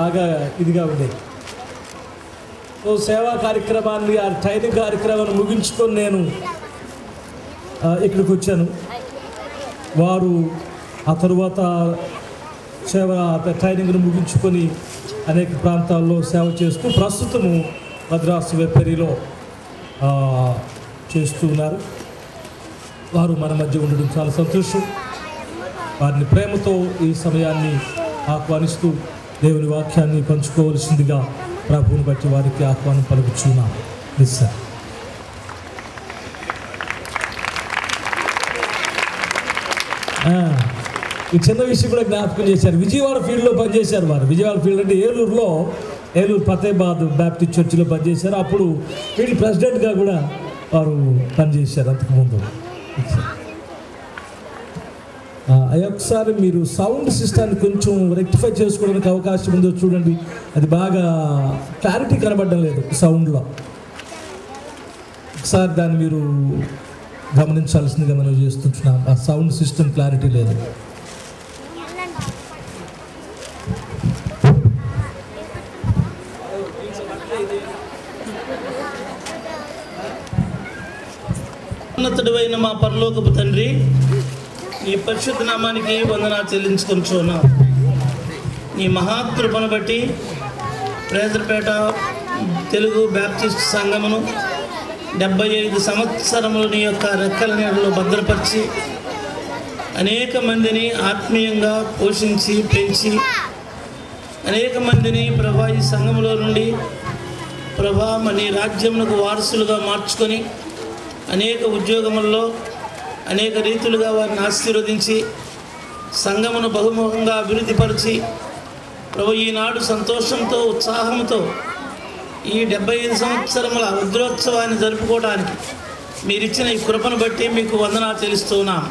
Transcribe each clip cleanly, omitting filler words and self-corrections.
బాగా ఇదిగా ఉండేది. సో సేవా కార్యక్రమాన్ని, ఆ ట్రైనింగ్ కార్యక్రమాన్ని ముగించుకొని నేను ఇక్కడికి వచ్చాను. వారు ఆ తరువాత ట్రైనింగ్ను ముగించుకొని అనేక ప్రాంతాల్లో సేవ చేస్తూ ప్రస్తుతము మద్రాసు వెప్పరిలో చేస్తూ ఉన్నారు. వారు మన మధ్య ఉండడం చాలా సంతోషం. వారిని ప్రేమతో ఈ సమయాన్ని ఆహ్వానిస్తూ దేవుని వాక్యాన్ని పంచుకోవలసిందిగా ప్రభువుని బట్టి వారికి ఆహ్వానం పలుకుచున్నాం. సార్, ఈ చిన్న విషయం కూడా జ్ఞాపకం చేశారు. విజయవాడ ఫీల్డ్లో పనిచేశారు వారు. విజయవాడ ఫీల్డ్ అంటే ఏలూరు ఫతేబాద్ బ్యాప్టిస్ట్ చర్చిలో పనిచేశారు. అప్పుడు ఫీల్డ్ ప్రెసిడెంట్గా కూడా వారు పనిచేశారు అంతకుముందు. ఒకసారి మీరు సౌండ్ సిస్టాన్ని కొంచెం రెక్టిఫై చేసుకోవడానికి అవకాశం ఉందో చూడండి. అది బాగా క్లారిటీ కనబడడం లేదు సౌండ్లో. ఒకసారి దాన్ని మీరు గమనించాల్సిందిగా మనం చేస్తుంటున్నాం. ఆ సౌండ్ సిస్టమ్ క్లారిటీ లేదు. ఉన్నతుడైన మా పరలోకపు తండ్రి, నీ పరిశుద్ధ నామానికి వందనాలు చెల్లించుకుంటున్నాం. నీ మహాకృపను బట్టి ప్రేదర్పేట తెలుగు బ్యాప్టిస్ట్ సంఘమును 75 సంవత్సరములు నీ యొక్క రెక్కల నీడలో భద్రపరిచి అనేక మందిని ఆత్మీయంగా పోషించి పెంచి అనేక మందిని ప్రభా ఈ సంఘములో నుండి ప్రభా నీ రాజ్యమునకు వారసులుగా మార్చుకొని అనేక ఉద్యోగముల్లో అనేక రీతులుగా వారిని ఆశీర్వదించి సంఘమును బహుముఖంగా అభివృద్ధిపరిచి ప్రభు ఈనాడు సంతోషంతో ఉత్సాహంతో ఈ 75 సంవత్సరముల వజ్రోత్సవాన్ని జరుపుకోవడానికి మీరిచ్చిన ఈ కృపను బట్టి మీకు వందనాలు చెల్లిస్తున్నాం.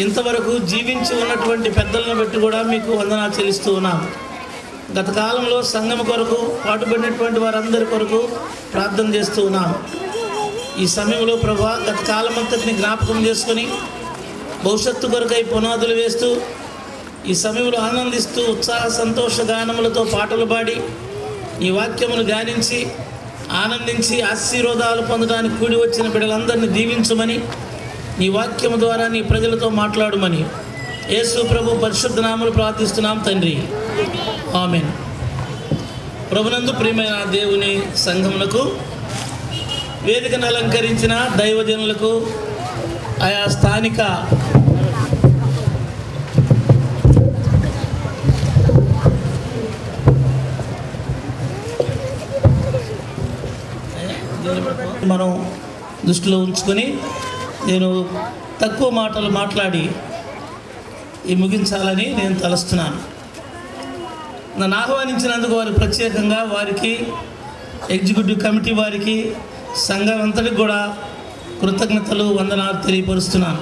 ఇంతవరకు జీవించి ఉన్నటువంటి పెద్దలను బట్టి కూడా మీకు వందనాలు చెల్లిస్తున్నాం. గత కాలంలో సంఘం కొరకు పాటుపడినటువంటి వారందరి కొరకు ప్రార్థన చేస్తున్నాం. ఈ సమయంలో ప్రభా గత కాలం అంతటిని జ్ఞాపకం చేసుకొని భవిష్యత్తు కొరకై పునాదులు వేస్తూ ఈ సమయంలో ఆనందిస్తూ ఉత్సాహ సంతోష గానములతో పాటలు పాడి ఈ వాక్యమును ధ్యానించి ఆనందించి ఆశీర్వాదాలు పొందడానికి కూడి వచ్చిన బిడ్డలందరినీ దీవించమని నీ వాక్యము ద్వారా నీ ప్రజలతో మాట్లాడమని యేసు ప్రభు పరిశుద్ధ నామములో ప్రార్థిస్తున్నాం తండ్రి, ఆమేన్. ప్రభునందు ప్రియమైన దేవుని సంఘములకు, వేదికను అలంకరించిన దైవజనులకు, ఆయా స్థానిక మనం దృష్టిలో ఉంచుకొని నేను తక్కువ మాటలు మాట్లాడి ఈ ముగించాలని నేను తలుస్తున్నాను. నన్ను ఆహ్వానించినందుకు వారికి ప్రత్యేకంగా వారికి, ఎగ్జిక్యూటివ్ కమిటీ వారికి, సంఘం అంతటికి కూడా కృతజ్ఞతలు వందనాలు తెలియపరుస్తున్నాను.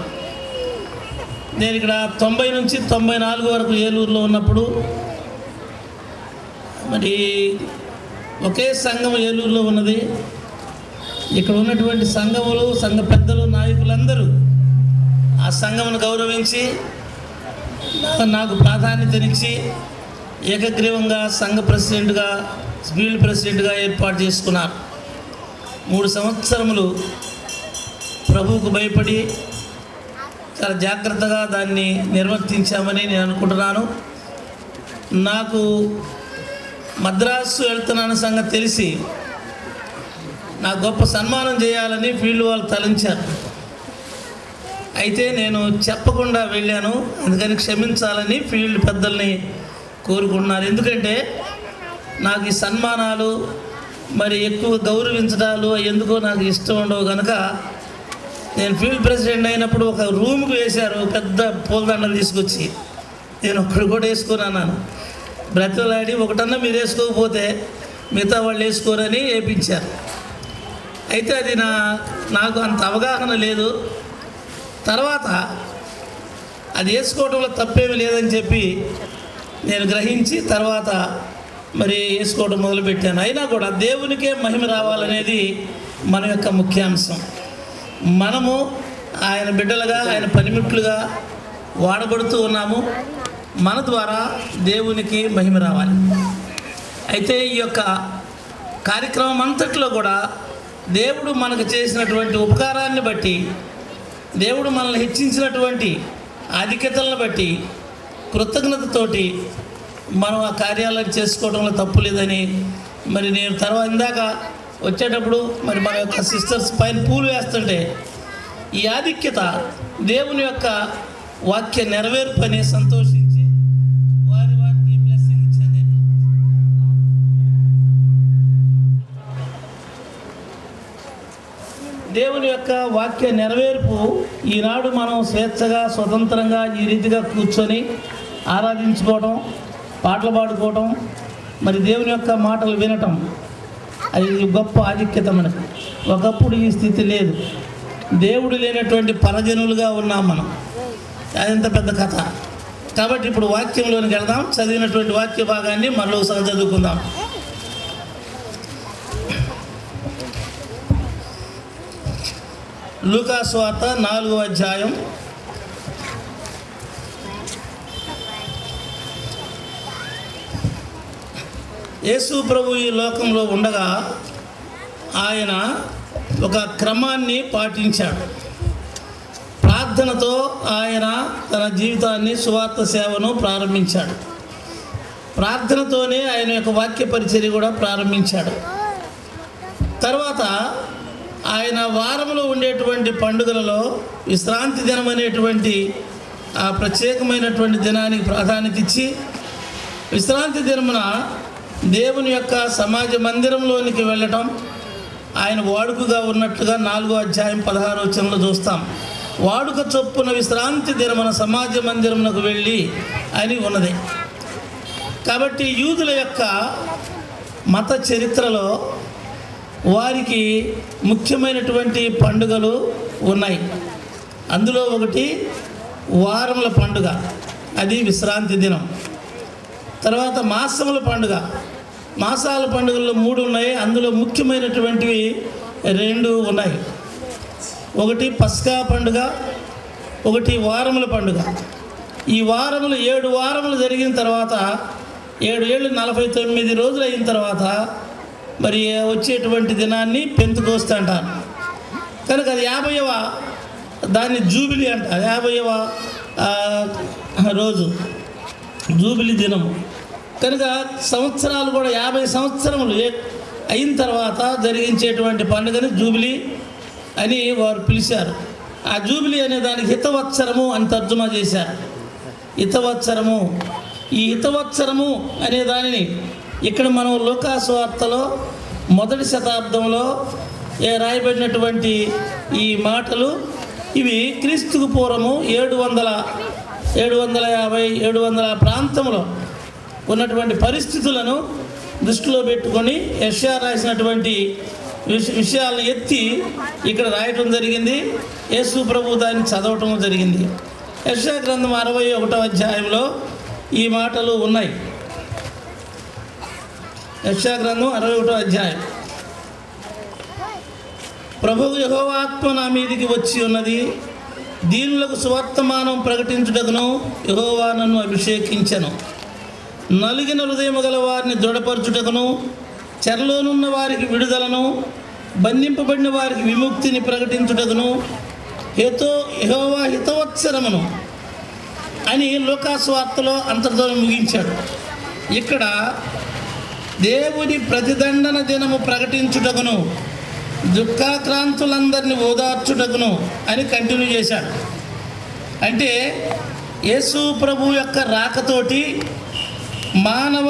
నేను ఇక్కడ 90 నుంచి 94 వరకు ఏలూరులో ఉన్నప్పుడు మరి ఒకే సంఘం ఏలూరులో ఉన్నది. ఇక్కడ ఉన్నటువంటి సంఘములు, సంఘ పెద్దలు, నాయకులందరూ ఆ సంఘమును గౌరవించి నాకు ప్రాధాన్యతనిచ్చి ఏకగ్రీవంగా సంఘ ప్రెసిడెంట్గా, ఫీల్డ్ ప్రెసిడెంట్గా ఏర్పాటు చేసుకున్నారు. 3 సంవత్సరములు ప్రభువుకు భయపడి చాలా జాగ్రత్తగా దాన్ని నిర్వర్తించామని నేను అనుకుంటున్నాను. నాకు మద్రాసు వెళ్తున్నాను సంగతి తెలిసి నాకు గొప్ప సన్మానం చేయాలని ఫీల్డ్ వాళ్ళు తలంచారు. అయితే నేను చెప్పకుండా వెళ్ళాను. అందుకని క్షమించాలని ఫీల్డ్ పెద్దల్ని కోరుకుంటున్నారు. ఎందుకంటే నాకు ఈ సన్మానాలు మరి ఎక్కువ గౌరవించడాలు ఎందుకో నాకు ఇష్టం ఉండవు కనుక నేను ఫీల్డ్ ప్రెసిడెంట్ అయినప్పుడు ఒక రూమ్కి వేశారు పెద్ద పూలదండలు తీసుకొచ్చి. నేను ఒక్కడు కూడా వేసుకున్నాను. బ్రతిలాడి ఒకటన్నా మీరు వేసుకోకపోతే మిగతా వాళ్ళు వేసుకోరని వేయించారు. అయితే అది నాకు అంత అవగాహన లేదు. తర్వాత అది వేసుకోవడంలో తప్పేమీ లేదని చెప్పి నేను గ్రహించి తర్వాత మరి వేసుకోవడం మొదలుపెట్టాను. అయినా కూడా దేవునికే మహిమ రావాలనేది మన యొక్క ముఖ్యాంశం. మనము ఆయన బిడ్డలుగా, ఆయన పనిముట్లుగా వాడబడుతూ ఉన్నాము. మన ద్వారా దేవునికి మహిమ రావాలి. అయితే ఈ యొక్క కార్యక్రమం అంతట్లో కూడా దేవుడు మనకు చేసినటువంటి ఉపకారాన్ని బట్టి, దేవుడు మనల్ని హెచ్చించినటువంటి ఆధిక్యతలను బట్టి కృతజ్ఞతతోటి మనం ఆ కార్యాలను చేసుకోవడంలో తప్పు లేదని మరి నేను తర్వాత ఇందాక వచ్చేటప్పుడు మరి మన యొక్క సిస్టర్స్ పైన పూలు వేస్తుంటే ఈ ఆధిక్యత దేవుని యొక్క వాక్య నెరవేర్పని సంతోషించి వారికి బ్లెస్సింగ్ ఇచ్చాను. దేవుని యొక్క వాక్య నెరవేర్పు ఈనాడు మనం స్వేచ్ఛగా స్వతంత్రంగా ఈ రీతిగా కూర్చొని ఆరాధించుకోవడం, పాటలు పాడుకోవడం, మరి దేవుని యొక్క మాటలు వినటం, అది గొప్ప ఆధిక్యత మనకు. ఒకప్పుడు ఈ స్థితి లేదు, దేవుడు లేనటువంటి పరజనులుగా ఉన్నాం మనం. అదంత పెద్ద కథ. కాబట్టి ఇప్పుడు వాక్యంలోనికి వెళ్దాం. చదివినటువంటి వాక్య భాగాన్ని మరొకసారి చదువుకుందాం. లూకా సువార్త 4వ అధ్యాయం యేసు ప్రభు ఈ లోకంలో ఉండగా ఆయన ఒక క్రమాన్ని పాటించాడు. ప్రార్థనతో ఆయన తన జీవితాన్ని, సువార్త సేవను ప్రారంభించాడు. ప్రార్థనతోనే ఆయన యొక్క వాక్య పరిచర్య కూడా ప్రారంభించాడు. తర్వాత ఆయన వారంలో ఉండేటువంటి పండుగలలో విశ్రాంతి దినం అనేటువంటి ఆ ప్రత్యేకమైనటువంటి దినానికి ప్రాధాన్యత ఇచ్చి, విశ్రాంతి దినమున దేవుని యొక్క సమాజ మందిరంలోనికి వెళ్ళటం ఆయన వాడుకగా ఉన్నట్లుగా 4వ అధ్యాయం 16వ వచనంలో చూస్తాం. వాడుక చొప్పున విశ్రాంతి దినమున సమాజ మందిరమునకు వెళ్ళి అని ఉన్నది. కాబట్టి యూదుల యొక్క మత చరిత్రలో వారికి ముఖ్యమైనటువంటి పండుగలు ఉన్నాయి. అందులో ఒకటి వారముల పండుగ, అది విశ్రాంతి దినం. తర్వాత మాసముల పండుగ, మాసాల పండుగల్లో 3 ఉన్నాయి. అందులో ముఖ్యమైనటువంటివి 2 ఉన్నాయి. ఒకటి పస్కా పండుగ, ఒకటి వారముల పండుగ. ఈ వారములు 7 వారములు జరిగిన తర్వాత 7 ఏళ్ళు 49 రోజులు అయిన తర్వాత మరి వచ్చేటువంటి దినాన్ని పెంతెకోస్తు అంటారు. కనుక అది 50వ, దాన్ని జూబిలీ అంటారు. 50వ రోజు జూబిలీ దినము. కనుక సంవత్సరాలు కూడా 50 సంవత్సరములు అయిన తర్వాత జరిగించేటువంటి పండుగని జూబిలీ అని వారు పిలిచారు. ఆ జూబిలీ అనే దానికి హితవత్సరము అని తర్జుమా చేశారు. హితవత్సరము, ఈ హితవత్సరము అనే దానిని ఇక్కడ మనం లూకా సువార్తలో 1వ శతాబ్దంలో రాయబడినటువంటి ఈ మాటలు ఇవి క్రీస్తుకు పూర్వము 750 ప్రాంతంలో ఉన్నటువంటి పరిస్థితులను దృష్టిలో పెట్టుకొని యెషయా రాసినటువంటి విషయాలను ఎత్తి ఇక్కడ రాయటం జరిగింది. యేసు ప్రభు దాన్ని చదవటం జరిగింది. యెషయా గ్రంథం 61వ అధ్యాయంలో ఈ మాటలు ఉన్నాయి. యెషయా గ్రంథం 61వ అధ్యాయం. ప్రభువు యెహోవా ఆత్మ నా మీదికి వచ్చి ఉన్నది, దీనులకు సువర్తమానం ప్రకటించుటకును యెహోవా నన్ను అభిషేకించెను. నలిగిన హృదయము గల వారిని దృఢపరచుటకును, చెరలోనున్న వారికి విడుదలను, బంధింపబడిన వారికి విముక్తిని ప్రకటించుటకును యెహోవా హితవత్సరమును అని లూకా సువార్తలో అంతటితో ముగించాడు. ఇక్కడ దేవుని ప్రతిదండన దినము ప్రకటించుటకును, దుఃఖాక్రాంతులందరినీ ఓదార్చుటకును అని కంటిన్యూ చేశాడు. అంటే యేసు ప్రభు యొక్క రాకతోటి మానవ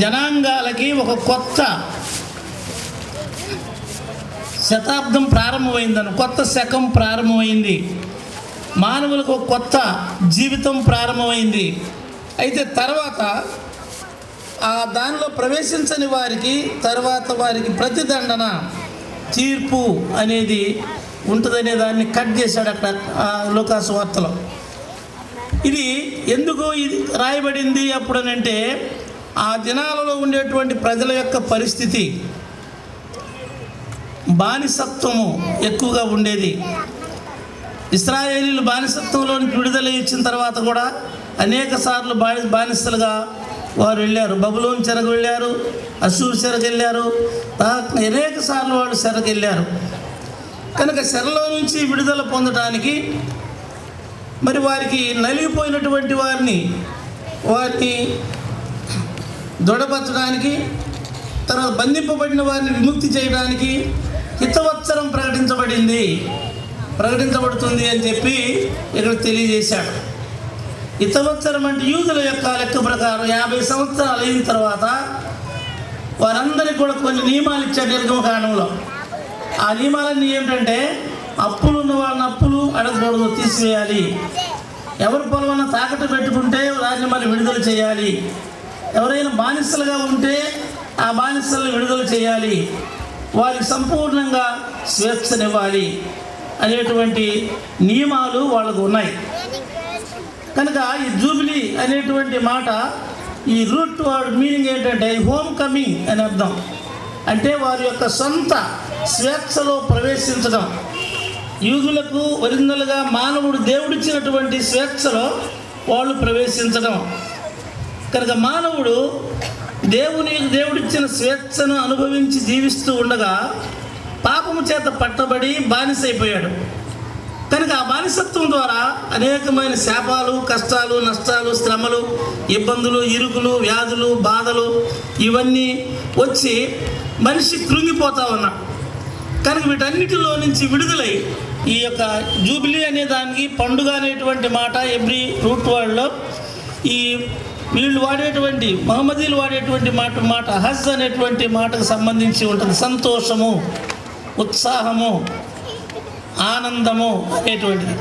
జనాంగాలకి ఒక కొత్త శతాబ్దం ప్రారంభమైందని, కొత్త శకం ప్రారంభమైంది. మానవులకు ఒక కొత్త జీవితం ప్రారంభమైంది. అయితే తర్వాత దానిలో ప్రవేశించని వారికి తర్వాత వారికి ప్రతిదండన, తీర్పు అనేది ఉంటుందనే దాన్ని కట్ చేశాడు అక్కడ లూకా సువార్తలో. ఇది ఎందుకు ఇది రాయబడింది అప్పుడనంటే, ఆ దినాలలో ఉండేటువంటి ప్రజల యొక్క పరిస్థితి, బానిసత్వము ఎక్కువగా ఉండేది. ఇశ్రాయేలీలు బానిసత్వంలో విడుదల ఇచ్చిన తర్వాత కూడా అనేక సార్లు బానిసలుగా వారు వెళ్ళారు. బబులోను చెరకు వెళ్ళారు, అశ్షూరు చెరకు వెళ్ళారు, అనేక సార్లు వాళ్ళు చెరకు వెళ్ళారు. కనుక చెరలో నుంచి విడుదల పొందడానికి మరి వారికి నలిగిపోయినటువంటి వారిని దృఢపరచడానికి, తర్వాత బంధింపబడిన వారిని విముక్తి చేయడానికి హితవత్సరం ప్రకటించబడుతుంది అని చెప్పి ఇక్కడ తెలియజేశాడు. హితవత్సరం అంటే యూదుల యొక్క లెక్క ప్రకారం 50 సంవత్సరాలు అయిన తర్వాత వారందరికీ కూడా కొన్ని నియమాలు ఇచ్చాడు నిర్గమకాండంలో. ఆ నియమాలన్నీ ఏమిటంటే, అప్పులు ఉన్న వాళ్ళని అప్పులు అడగకూడదు, తీసివేయాలి. ఎవరి పొలమన్నా తాకట్టు పెట్టుకుంటే వారిని మరి విడుదల చేయాలి. ఎవరైనా బానిసలుగా ఉంటే ఆ బానిసలను విడుదల చేయాలి. వారికి సంపూర్ణంగా స్వేచ్ఛనివ్వాలి అనేటువంటి నియమాలు వాళ్ళకు ఉన్నాయి. కనుక ఈ జూబిలీ అనేటువంటి మాట, ఈ రూట్ వర్డ్ మీనింగ్ ఏంటంటే హోమ్ కమింగ్ అని అర్థం. అంటే వారి యొక్క సొంత స్వేచ్ఛలో ప్రవేశించడం. యూదులకు ఒరిజినల్గా మానవుడు దేవుడిచ్చినటువంటి స్వేచ్ఛలో వాళ్ళు ప్రవేశించడం. కనుక మానవుడు దేవుడిచ్చిన స్వేచ్ఛను అనుభవించి జీవిస్తూ ఉండగా పాపము చేత పట్టబడి బానిసైపోయాడు. కనుక ఆ బానిసత్వం ద్వారా అనేకమైన శాపాలు, కష్టాలు, నష్టాలు, శ్రమలు, ఇబ్బందులు, ఇరుకులు, వ్యాధులు, బాధలు ఇవన్నీ వచ్చి మనిషి కృంగిపోతా ఉన్నాడు. కనుక వీటన్నిటిలో నుంచి విడుదలై ఈ యొక్క జూబిలీ అనే దానికి పండుగ అనేటువంటి మాట ఎవ్రీ రూట్ వర్డ్లో ఈ వీళ్ళు వాడేటువంటి మహమ్మదీలు వాడేటువంటి మాట హజ్ అనేటువంటి మాటకు సంబంధించి ఉంటుంది. సంతోషము, ఉత్సాహము, ఆనందము అనేటువంటిది.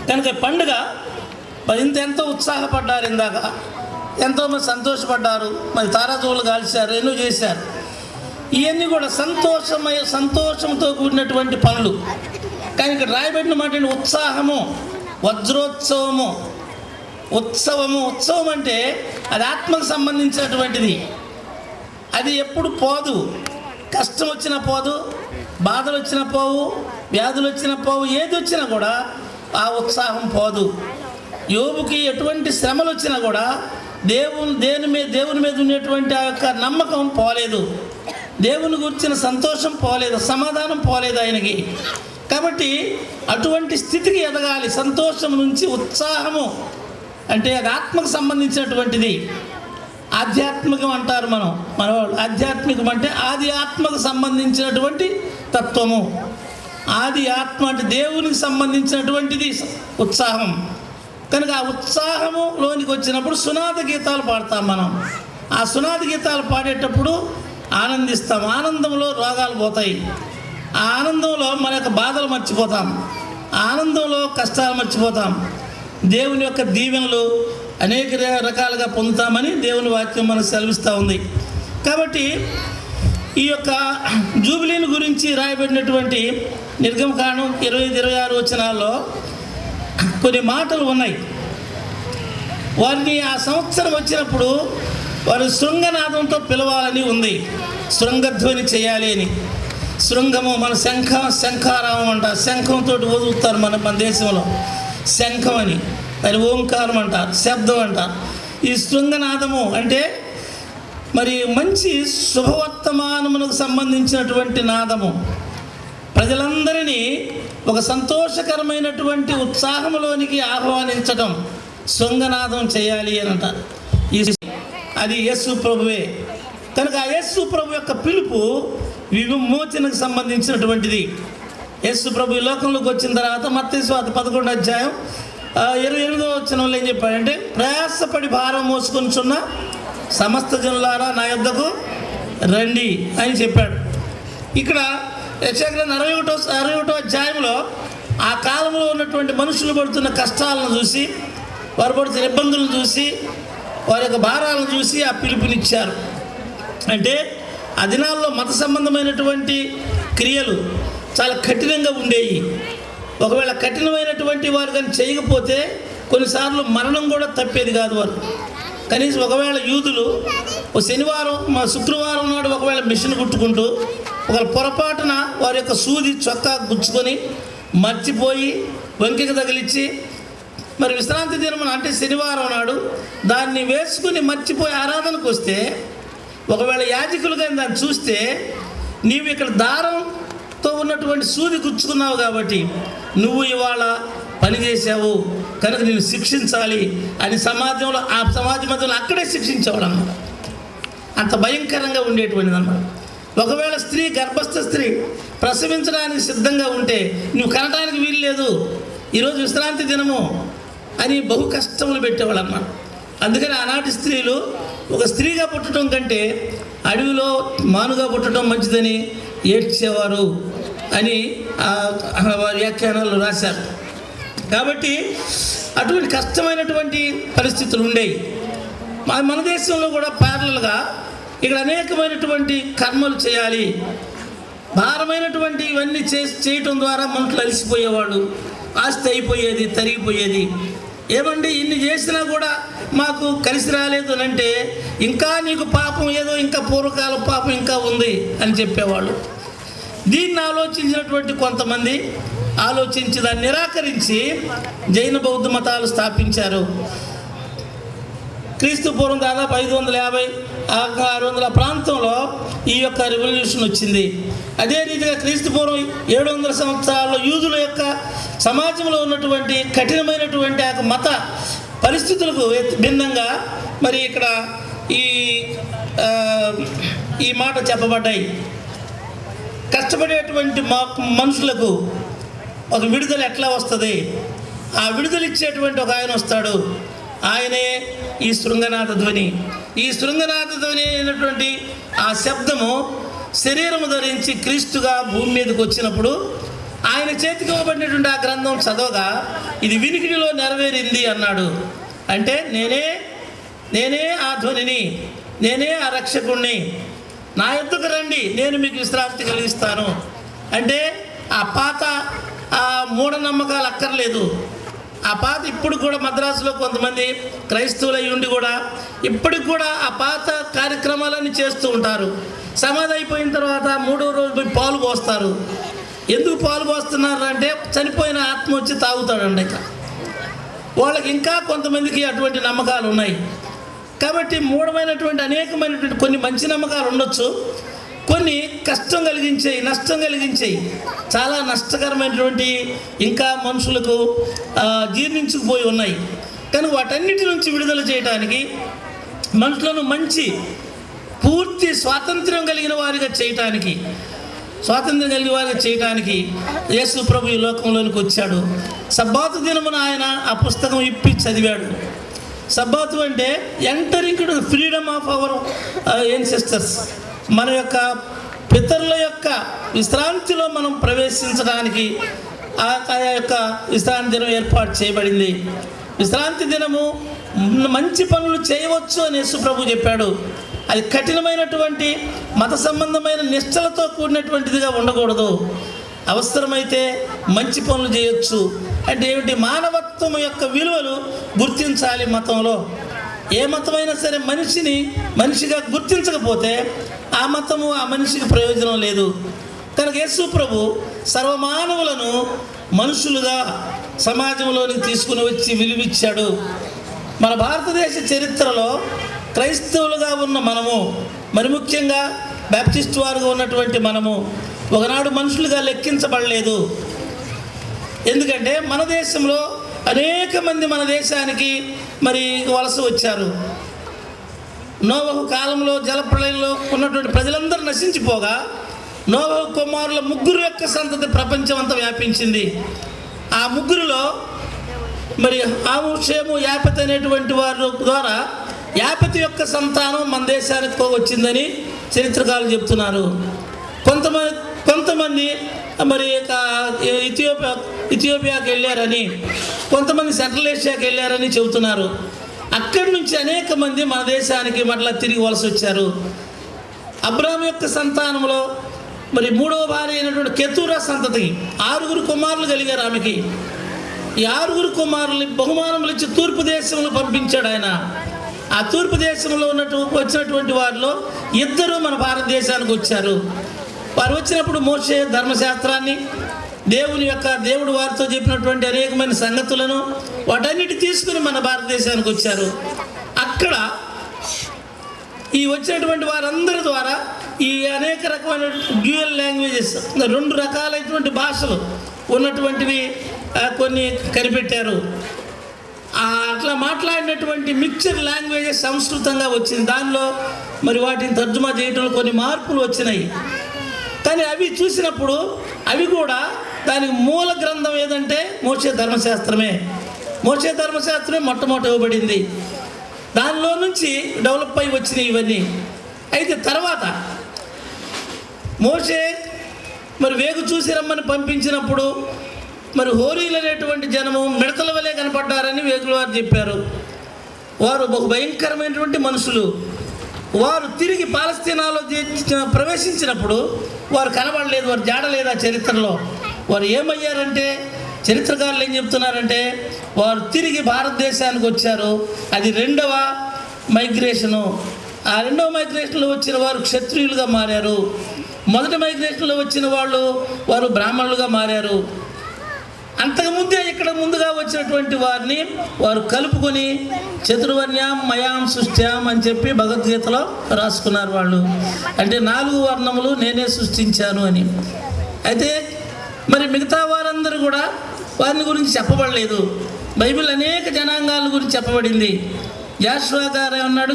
కనుక పండుగ మరి ఎంతో ఉత్సాహపడ్డారు, ఇందాక ఎంతోమంది సంతోషపడ్డారు, మరి తారాజువులు కాల్చారు, ఎన్నో చేశారు. ఇవన్నీ కూడా సంతోషంతో కూడినటువంటి పనులు. కానీ ఇక్కడ రాయబడిన మాట ఉత్సాహము, వజ్రోత్సవము, ఉత్సవం అంటే అది ఆత్మకు సంబంధించినటువంటిది. అది ఎప్పుడు పోదు. కష్టం వచ్చినా పోదు, బాధలు వచ్చినా పోవు, వ్యాధులు వచ్చినా పోవు, ఏది వచ్చినా కూడా ఆ ఉత్సాహం పోదు. యోబుకి ఎటువంటి శ్రమలు వచ్చినా కూడా దేవుని మీద ఉండేటువంటి ఆ యొక్క నమ్మకం పోలేదు, దేవుని గురించిన సంతోషం పోలేదు, సమాధానం పోలేదు ఆయనకి. కాబట్టి అటువంటి స్థితికి ఎదగాలి. సంతోషం నుంచి ఉత్సాహము అంటే అది ఆత్మకు సంబంధించినటువంటిది. ఆధ్యాత్మికం అంటారు మన వాళ్ళు. ఆధ్యాత్మికం అంటే ఆది ఆత్మకు సంబంధించినటువంటి తత్వము. ఆది ఆత్మ అంటే దేవునికి సంబంధించినటువంటిది ఉత్సాహం. కనుక ఆ ఉత్సాహములోనికి వచ్చినప్పుడు సునాద గీతాలు పాడతాం మనం. ఆ సునాద గీతాలు పాడేటప్పుడు ఆనందిస్తాం. ఆనందంలో రోగాలు పోతాయి. ఆ ఆనందంలో మన యొక్క బాధలు మర్చిపోతాం. ఆనందంలో కష్టాలు మర్చిపోతాం. దేవుని యొక్క దీవెనలు అనేక రకాలుగా పొందుతామని దేవుని వాక్యం మనకు సెలవిస్తూ ఉంది. కాబట్టి ఈ యొక్క జూబిలీని గురించి రాయబడినటువంటి నిర్గమకాండం 25-26 వచనాల్లో కొన్ని మాటలు ఉన్నాయి. వారిని ఆ సంవత్సరం వచ్చినప్పుడు వారు శృంగనాదంతో పిలవాలని ఉంది. శృంగధ్వని చేయాలి అని. శృంగము మన శంఖారామం అంటారు. శంఖంతో వదులుతారు మన దేశంలో. శంఖం అని, మరి ఓంకారం అంటారు, శబ్దం అంటారు. ఈ శృంగనాదము అంటే మరి మంచి శుభవర్తమానమునకు సంబంధించినటువంటి నాదము. ప్రజలందరినీ ఒక సంతోషకరమైనటువంటి ఉత్సాహంలోనికి ఆహ్వానించడం శృంగనాదం చేయాలి అని అంటారు. అది యేసు ప్రభువే. కనుక ఆ యేసు ప్రభు యొక్క పిలుపు విమోచనకు సంబంధించినటువంటిది. యేసు ప్రభు ఈ లోకంలోకి వచ్చిన తర్వాత మత్తయి సువార్త 11వ అధ్యాయం 28వ వచనంలో ఏం చెప్పాడంటే, ప్రయాసపడి భారం మోసుకొనిచున్న సమస్త జనులారా నా యొద్దకు రండి అని చెప్పాడు. ఇక్కడ యెషయా 61వ అధ్యాయంలో ఆ కాలంలో ఉన్నటువంటి మనుషులు పడుతున్న కష్టాలను చూసి, వారు పడుతున్న ఇబ్బందులను చూసి, వారి యొక్క భారాలను చూసి ఆ పిలుపునిచ్చారు. అంటే ఆ దినాల్లో మత సంబంధమైనటువంటి క్రియలు చాలా కఠినంగా ఉండేవి. ఒకవేళ కఠినమైనటువంటి వారు కానీ చేయకపోతే కొన్నిసార్లు మరణం కూడా తప్పేది కాదు. వారు కనీసం ఒకవేళ యూదులు శుక్రవారం నాడు ఒకవేళ మిషన్ కుట్టుకుంటూ ఒకవేళ పొరపాటున వారి యొక్క సూది చొక్కా గుచ్చుకొని మర్చిపోయి వంకికి తగిలిచ్చి మరి విశ్రాంతి దినం అంటే శనివారం నాడు దాన్ని వేసుకుని మర్చిపోయి ఆరాధనకు వస్తే, ఒకవేళ యాజకులు కానీ దాన్ని చూస్తే, నీవు ఇక్కడ దారంతో ఉన్నటువంటి సూది గుచ్చుకున్నావు కాబట్టి నువ్వు ఇవాళ పని చేసావు కనుక నేను శిక్షించాలి అని సమాజంలో, ఆ సమాజ మధ్యలో అక్కడే శిక్షించేవాడు అన్నమాట. అంత భయంకరంగా ఉండేటువంటిది అన్నమాట. ఒకవేళ స్త్రీ, గర్భస్థ స్త్రీ ప్రసవించడానికి సిద్ధంగా ఉంటే నువ్వు కనటానికి వీలు లేదు, ఈరోజు విశ్రాంతి దినము అని బహు కష్టములు పెట్టేవాళ్ళు అన్నమాట. అందుకని ఆనాటి స్త్రీలు ఒక స్త్రీగా పుట్టడం కంటే అడవిలో మానుగా పుట్టడం మంచిదని ఏడ్చేవారు అని వ్యాఖ్యానాలు రాశారు. కాబట్టి అటువంటి కష్టమైనటువంటి పరిస్థితులు ఉండేవి. మన దేశంలో కూడా ప్యారలల్గా ఇక్కడ అనేకమైనటువంటి కర్మలు చేయాలి, భారమైనటువంటి ఇవన్నీ చేయటం ద్వారా మనుషులు అలసిపోయేవాళ్ళు, ఆస్తి అయిపోయేది, తరిగిపోయేది. ఏమండి ఇన్ని చేసినా కూడా మాకు కలిసి రాలేదు అని అంటే, ఇంకా నీకు పాపం ఏదో ఇంకా పూర్వకాల పాపం ఇంకా ఉంది అని చెప్పేవాళ్ళు. దీన్ని ఆలోచించినటువంటి కొంతమంది ఆలోచించి దాన్ని నిరాకరించి జైన బౌద్ధ మతాలు స్థాపించారు. క్రీస్తు పూర్వం దాదాపు 550 600 ప్రాంతంలో ఈ యొక్క రెవల్యూషన్ వచ్చింది. అదే రీతిగా క్రీస్తు పూర్వం 700 సంవత్సరాల్లో యూదుల యొక్క సమాజంలో ఉన్నటువంటి కఠినమైనటువంటి ఆ మత పరిస్థితులకు భిన్నంగా మరి ఇక్కడ ఈ మాట చెప్పబడ్డాయి. కష్టపడేటువంటి మనుషులకు ఒక విడుదల ఎట్లా వస్తుంది, ఆ విడుదల ఇచ్చేటువంటి ఒక ఆయన వస్తాడు, ఆయనే ఈ శృంగనాథ ధ్వని. ఈ శృంగనాథ ధ్వని అయినటువంటి ఆ శబ్దము శరీరము ధరించి క్రీస్తుగా భూమి మీదకి వచ్చినప్పుడు ఆయన చేతికి ఇవ్వబడినటువంటి ఆ గ్రంథం చదవగా ఇది వినికిడిలో నెరవేరింది అన్నాడు. అంటే నేనే ఆ ధ్వనిని, నేనే ఆ రక్షకుణ్ణి, నా యొద్దకు రండి, నేను మీకు విశ్రాంతి కలిగిస్తాను. అంటే ఆ పాత ఆ మూఢనమ్మకాలు అక్కర్లేదు. ఆ పాత ఇప్పుడు కూడా మద్రాసులో కొంతమంది క్రైస్తవులై ఉండి కూడా ఇప్పటికి కూడా ఆ పాత కార్యక్రమాలన్నీ చేస్తూ ఉంటారు. సమాధి అయిపోయిన తర్వాత 3వ రోజు పోయి పాలు పోస్తారు. ఎందుకు పాలు పోస్తున్నారు అంటే చనిపోయిన ఆత్మ వచ్చి తాగుతాడండి. వాళ్ళకి ఇంకా కొంతమందికి అటువంటి నమ్మకాలు ఉన్నాయి. కాబట్టి మూఢమైనటువంటి అనేకమైనటువంటి కొన్ని మంచి నమ్మకాలు ఉండొచ్చు, కొన్ని కష్టం కలిగించేవి, నష్టం కలిగించేవి, చాలా నష్టకరమైనటువంటి ఇంకా మనుషులకు జీర్ణించుకుపోయి ఉన్నాయి. కానీ వాటన్నిటి నుంచి విడుదల చేయడానికి, మనుషులను మంచి పూర్తి స్వాతంత్ర్యం కలిగిన వారిగా చేయటానికి, యేసు ప్రభు ఈ లోకంలోనికి వచ్చాడు. సబ్బాతు దినమున ఆయన ఆ పుస్తకం ఇప్పి చదివాడు. సబ్బాతు అంటే entering to freedom of our ancestors, మన యొక్క పితరుల యొక్క విశ్రాంతిలో మనం ప్రవేశించడానికి ఆ యొక్క విశ్రాంతి దినం ఏర్పాటు చేయబడింది. విశ్రాంతి దినము మంచి పనులు చేయవచ్చు అని యేసు ప్రభు చెప్పాడు. అది కఠినమైనటువంటి మత సంబంధమైన నిష్టలతో కూడినటువంటిదిగా ఉండకూడదు. అవసరమైతే మంచి పనులు చేయొచ్చు. అంటే ఏమిటి? మానవత్వం యొక్క విలువలు గుర్తించాలి మతంలో. ఏ మతమైనా సరే మనిషిగా గుర్తించకపోతే ఆ మతము ఆ మనిషికి ప్రయోజనం లేదు. కనుక యేసు ప్రభు సర్వమానవులను మనుషులుగా సమాజంలోనికి తీసుకుని వచ్చి విలువిచ్చాడు. మన భారతదేశ చరిత్రలో క్రైస్తవులుగా ఉన్న మనము, మరి ముఖ్యంగా బ్యాప్టిస్ట్ వారుగా ఉన్నటువంటి మనము ఒకనాడు మనుషులుగా లెక్కించబడలేదు. ఎందుకంటే మన దేశంలో అనేక మంది మన దేశానికి మరి వలస వచ్చారు. నోవహు కాలంలో జలప్రళయంలో ఉన్నటువంటి ప్రజలందరూ నశించిపోగా నోవహు కుమారుల 3 యొక్క సంతతి ప్రపంచం అంతా వ్యాపించింది. ఆ 3లో మరి హాము, షేము, యాపెతు అనేటువంటి వారి ద్వారా యాపెతు యొక్క సంతానం మన దేశానికి వచ్చిందని చరిత్రకారులు చెప్తున్నారు. కొంతమంది మరి ఇథియోపియాకి వెళ్ళారని, కొంతమంది సెంట్రల్ ఏషియాకి వెళ్ళారని చెబుతున్నారు. అక్కడి నుంచి అనేక మంది మన దేశానికి మరలా తిరిగి వలస వచ్చారు. అబ్రాహాము యొక్క సంతానంలో మరి 3వ భార్య అయినటువంటి కెతూరా సంతతి 6 కుమారులు కలిగారు ఆమెకి. ఈ 6 కుమారుల్ని బహుమానములు ఇచ్చి తూర్పు దేశంలో పంపించాడు ఆయన. ఆ తూర్పు దేశంలో వచ్చినటువంటి వారిలో 2 మన భారతదేశానికి వచ్చారు. వారు వచ్చినప్పుడు మోషే ధర్మశాస్త్రాన్ని, దేవుడు వారితో చెప్పినటువంటి అనేకమైన సంగతులను వాటన్నిటి తీసుకుని మన భారతదేశానికి వచ్చారు. అక్కడ ఈ వచ్చినటువంటి వారందరి ద్వారా ఈ అనేక రకమైన డ్యూయల్ లాంగ్వేజెస్, 2 రకాలైనటువంటి భాషలు ఉన్నటువంటివి కొన్ని కనిపెట్టారు. అట్లా మాట్లాడినటువంటి మిక్చర్ లాంగ్వేజెస్ సంస్కృతంగా వచ్చింది. దానిలో మరి వాటిని తర్జుమా చేయడంలో కొన్ని మార్పులు వచ్చినాయి. కానీ అవి చూసినప్పుడు అవి కూడా దానికి మూల గ్రంథం ఏదంటే మోషే ధర్మశాస్త్రమే. మోషే ధర్మశాస్త్రమే మొట్టమొదటి ఇవ్వబడింది. దానిలో నుంచి డెవలప్ అయి వచ్చినాయి ఇవన్నీ. అయితే తర్వాత మోషే మరి వేగు చూసి రమ్మని పంపించినప్పుడు మరి హోరీలు అనేటువంటి జనము మిడతల వలె కనపడ్డారని వేగుల వారు చెప్పారు. వారు బహు భయంకరమైనటువంటి మనుషులు. వారు తిరిగి పాలస్తీనాలో ప్రవేశించినప్పుడు వారు కనబడలేదు, వారు జాడలేదు. ఆ చరిత్రలో వారు ఏమయ్యారంటే, చరిత్రకారులు ఏం చెప్తున్నారంటే, వారు తిరిగి భారతదేశానికి వచ్చారు. అది 2వ మైగ్రేషను. ఆ 2వ మైగ్రేషన్లో వచ్చిన వారు క్షత్రియులుగా మారారు. మొదటి మైగ్రేషన్లో వచ్చిన వారు బ్రాహ్మణులుగా మారారు. అంతకుముందే ఇక్కడ ముందుగా వచ్చినటువంటి వారిని వారు కలుపుకొని చతుర్వర్ణ్యాం మయాం సృష్ట్యాం అని చెప్పి భగవద్గీతలో రాసుకున్నారు వాళ్ళు. అంటే 4 వర్ణములు నేనే సృష్టించాను అని. అయితే మరి మిగతా వారందరూ కూడా వారిని గురించి చెప్పబడలేదు. బైబిల్ అనేక జనాంగాల గురించి చెప్పబడింది. యాషువా గారు అన్నాడు,